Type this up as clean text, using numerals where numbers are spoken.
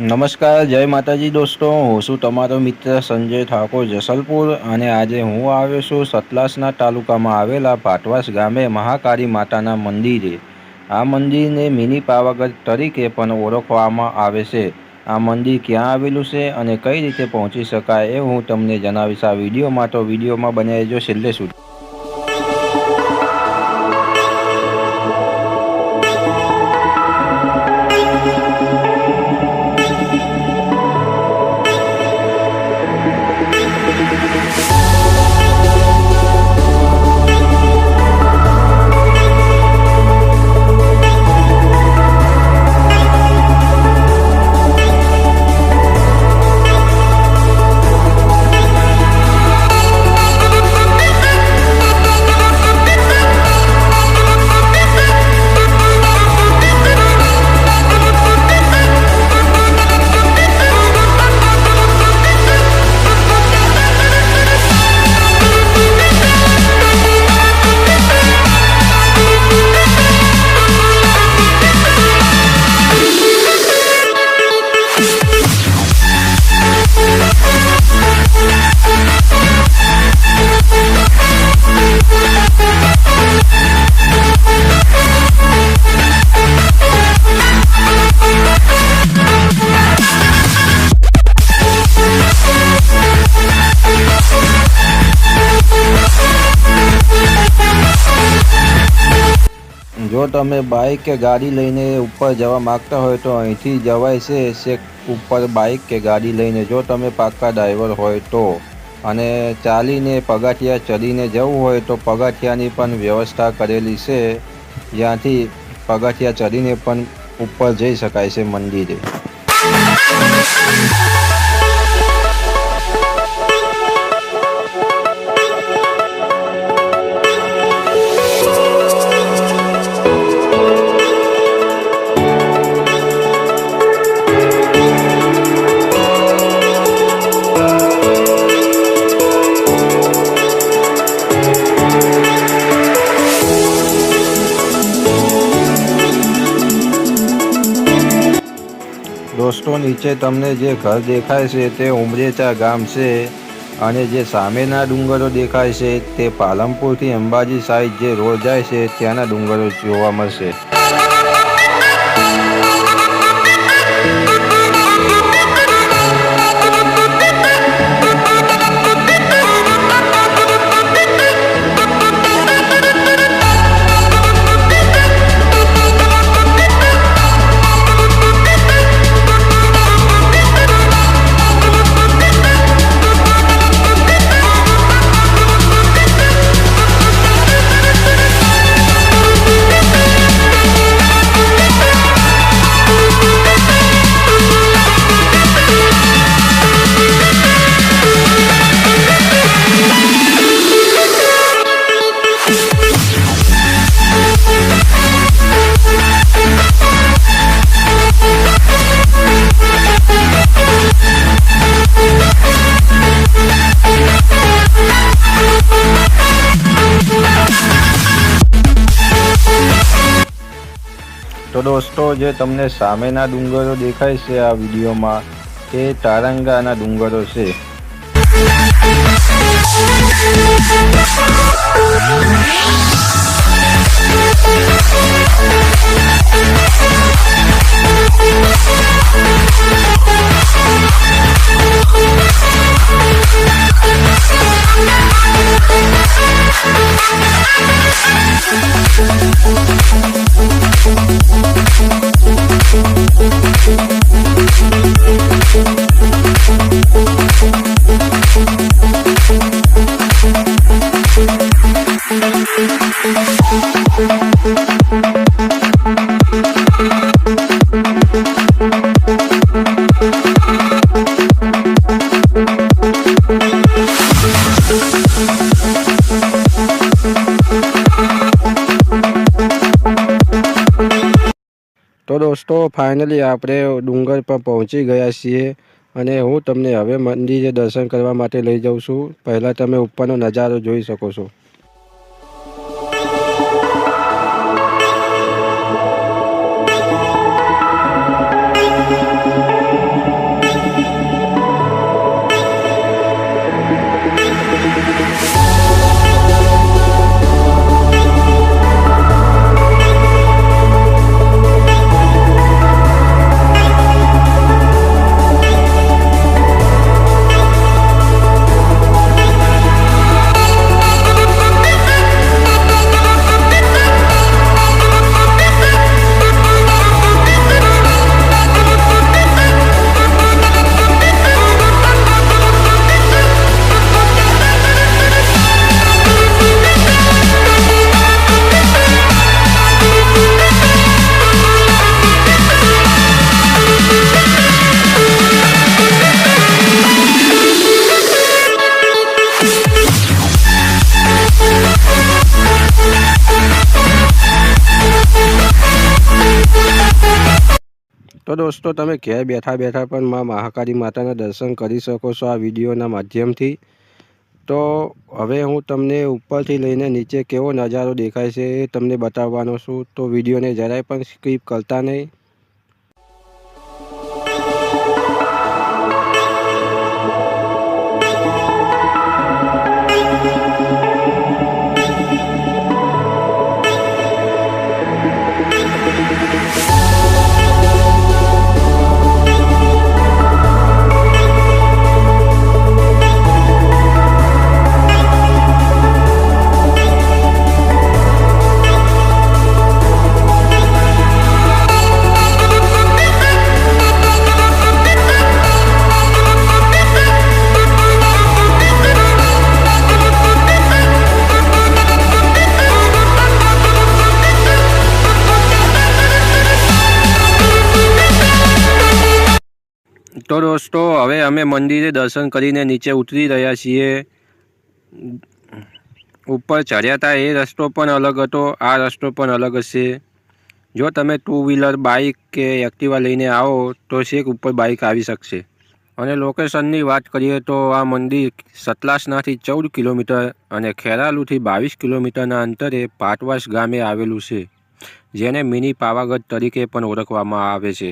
નમસ્કાર, જય માતાજી દોસ્તો। હું છું તમારો મિત્ર સંજય ઠાકોર જસલપુર અને આજે હું આવ્યો છું સતલાસના તાલુકામાં આવેલા ભાટવાસ ગામે મહાકાળી માતાના મંદિરે। આ મંદિરને મિની પાવાગઢ તરીકે પણ ઓળખવામાં આવે છે। આ મંદિર ક્યાં આવેલું છે અને કઈ રીતે પહોંચી શકાય એ હું તમને જણાવીશ આ વિડીયોમાં, તો વિડીયોમાં બને રહેજો છેલ્લે સુધી। જો તમે બાઇક કે ગાડી લઈને ઉપર જવા માંગતા હોય તો અહીંથી જવાય છે છેક ઉપર બાઇક કે ગાડી લઈને, જો તમે પાક્કા ડ્રાઈવર હોય તો। અને ચાલીને પગથિયા ચડીને જવું હોય તો પગથિયાની પણ વ્યવસ્થા કરેલી છે, જ્યાંથી પગથિયા ચડીને પણ ઉપર જઈ શકાય છે મંદિરે। દોસ્તો, નીચે તમને જે ઘર દેખાય છે તે ઉમરેચા ગામ છે અને જે સામેના ડુંગરો દેખાય છે તે પાલનપુરથી અંબાજી સાઈડ જે રોડ જાય છે ત્યાંના ડુંગરો જોવા મળશે। તો દોસ્તો, જે તમને સામેના ડુંગરો દેખાય છે આ વિડીયોમાં તે તારંગાના ડુંગરો છે। તો દોસ્તો, ફાઇનલી આપણે ડુંગર પર પહોંચી ગયા છીએ અને હું તમને હવે મંદિરે દર્શન કરવા માટે લઈ જાઉં છું। પહેલાં તમે ઉપરનો નજારો જોઈ શકો છો। તો દોસ્તો તમે ઘેર બેઠા બેઠા પણ માં મહાકાળી માતાના દર્શન કરી શકો છો આ વિડીયોના માધ્યમથી। તો હવે હું તમને ઉપરથી લઈને નીચે કેવો નજારો દેખાય છે એ તમને બતાવવાનો છું, તો વિડીયોને જરાય પણ સ્કીપ કરતા નહીં। તો દોસ્તો હવે અમે મંદિરે દર્શન કરીને નીચે ઉતરી રહ્યા છીએ। ઉપર ચડ્યા હતા એ રસ્તો પણ અલગ હતો, આ રસ્તો પણ અલગ હશે। જો તમે 2 વ્હીલર બાઇક કે એક્ટિવા લઈને આવો તો છેક ઉપર બાઇક આવી શકશે। અને લોકેશનની વાત કરીએ તો આ મંદિર સતલાસનાથી 14 કિલોમીટર અને ખેરાલુથી 22 કિલોમીટરના અંતરે પાટવાસ ગામે આવેલું છે, જેને મિની પાવાગઢ તરીકે પણ ઓળખવામાં આવે છે।